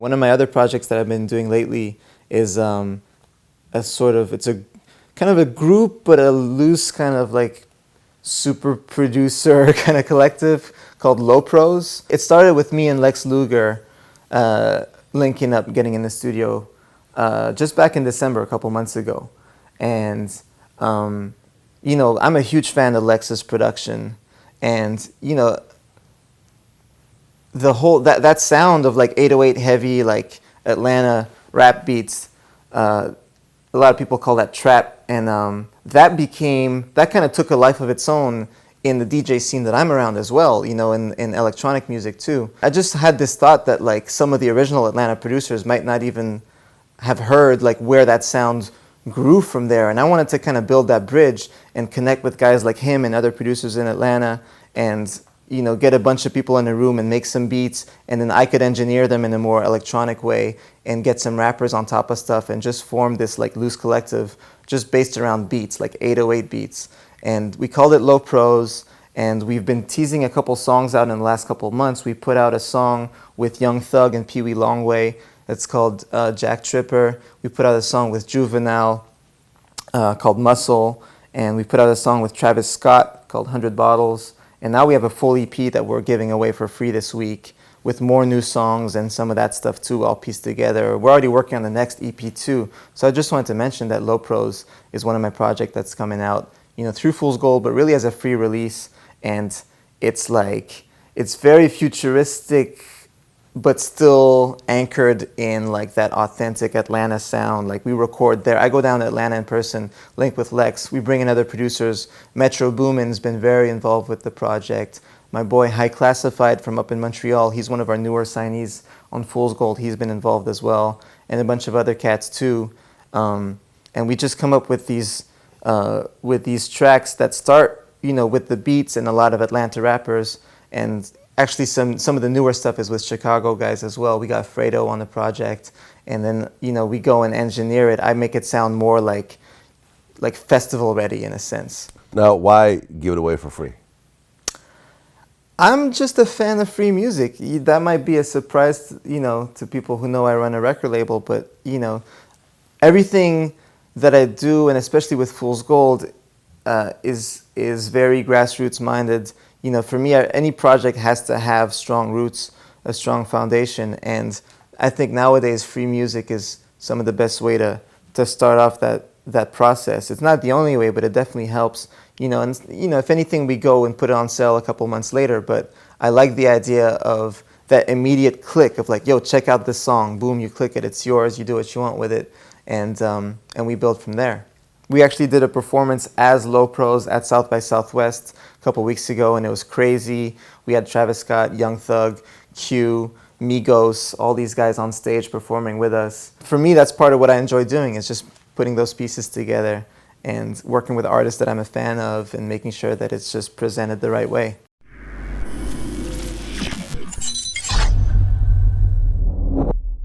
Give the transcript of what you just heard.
One of my other projects that I've been doing lately is it's a kind of a group, but a loose kind of like super producer kind of collective called Low Pros. It started with me and Lex Luger linking up, getting in the studio just back in December, a couple months ago. And, you know, I'm a huge fan of Lex's production. And, you know, the whole, that sound of like 808 heavy, like Atlanta rap beats, a lot of people call that trap. And that kind of took a life of its own in the DJ scene that I'm around as well, you know, in electronic music too. I just had this thought that like some of the original Atlanta producers might not even have heard like where that sound grew from there. And I wanted to kind of build that bridge and connect with guys like him and other producers in Atlanta and, you know, get a bunch of people in a room and make some beats, and then I could engineer them in a more electronic way and get some rappers on top of stuff and just form this like loose collective just based around beats, like 808 beats. And we called it Low Pros, and we've been teasing a couple songs out in the last couple of months. We put out a song with Young Thug and Peewee Longway that's called Jack Tripper. We put out a song with Juvenile called Muscle, and we put out a song with Travis Scott called 100 Bottles. And now we have a full EP that we're giving away for free this week with more new songs and some of that stuff too all pieced together. We're already working on the next EP too. So I just wanted to mention that Low Pros is one of my projects that's coming out, you know, through Fool's Gold, but really as a free release. And it's like, it's very futuristic, but still anchored in like that authentic Atlanta sound. Like we record there. I go down to Atlanta in person, link with Lex. We bring in other producers. Metro Boomin's been very involved with the project. My boy High Classified from up in Montreal, he's one of our newer signees on Fool's Gold. He's been involved as well, and a bunch of other cats too. And we just come up with these tracks that start, you know, with the beats and a lot of Atlanta rappers. And actually some of the newer stuff is with Chicago guys as well. We got Fredo on the project, and then, you know, we go and engineer it. I make it sound more like festival ready in a sense. Now, why give it away for free? I'm just a fan of free music. That might be a surprise, you know, to people who know I run a record label, but, you know, everything that I do, and especially with Fool's Gold, is very grassroots minded. You know, for me, any project has to have strong roots, a strong foundation, and I think nowadays free music is some of the best way to start off that process. It's not the only way, but it definitely helps. You know, and you know, if anything, we go and put it on sale a couple months later. But I like the idea of that immediate click of like, yo, check out this song. Boom, you click it, it's yours. You do what you want with it, and we build from there. We actually did a performance as Low Pros at South by Southwest a couple weeks ago, and it was crazy. We had Travis Scott, Young Thug, Q, Migos, all these guys on stage performing with us. For me, that's part of what I enjoy doing, is just putting those pieces together and working with artists that I'm a fan of and making sure that it's just presented the right way.